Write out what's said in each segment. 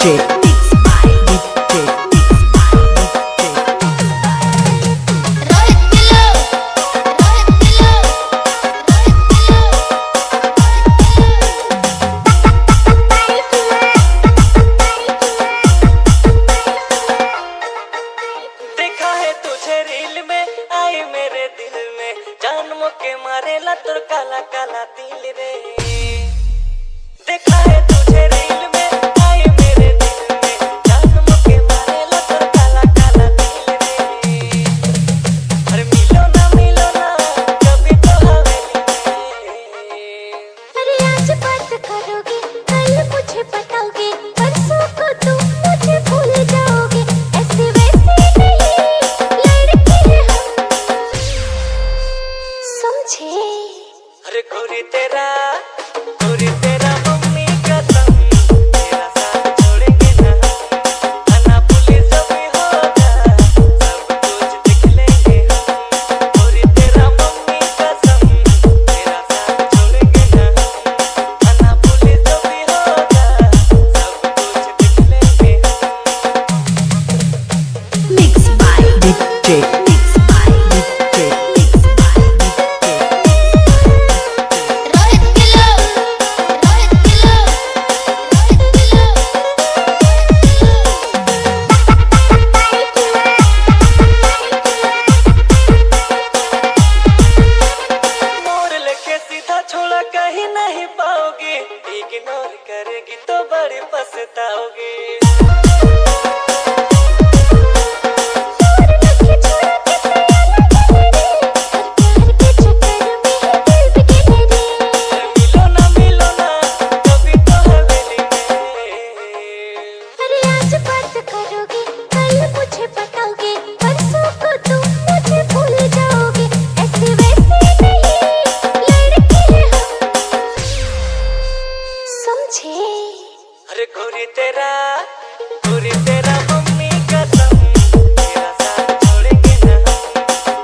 के मारेला तोर काला काला दिल रे। देखा है तुझे रील में, आई मेरे दिल में, जान मुके मारेला तोर काला काला दिल रे। अरे मिलो ना कभी तो हवेली में। अरे आज बात करोगे, कल मुझे बताओगे, परसों को तुम मुझे भूल जाओगे। ऐसे वैसे नहीं लड़के हैं हम, समझे? अरे गोरी तेरा मम्मी कसम, तेरा साथ छोड़ेंगे ना हम। थाना पुलिस भी होगा, सब कुछ देख लेंगे हम। गोरी तेरा मम्मी कसम, तेरा साथ छोड़ेंगे ना हम। थाना पुलिस भी होगा, सब कुछ देख लेंगे हम। Mixed by DJ. छोड़ा कहीं नहीं पाओगे, इग्नोर करेगी तो बड़ी पछताओगी। मिलो ना कभी तो हवेली में। अरे आज बात करोगे, कल मुझे बताओगे, परसों को तुम मुझे भूल जाओगे। ऐसे वैसे नहीं लड़के हैं हम, समझे? अरे गोरी तेरा मम्मी कसम, तेरा साथ छोड़ेंगे ना हम।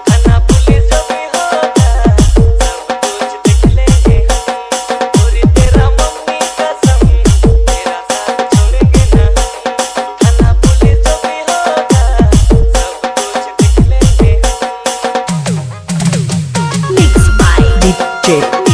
थाना पुलिस भी होगा, सब कुछ देख लेंगे हम। गोरी तेरा मम्मी कसम, तेरा साथ छोड़ेंगे ना हम। थाना पुलिस भी होगा, सब कुछ देख लेंगे हम। Mixed by DJ.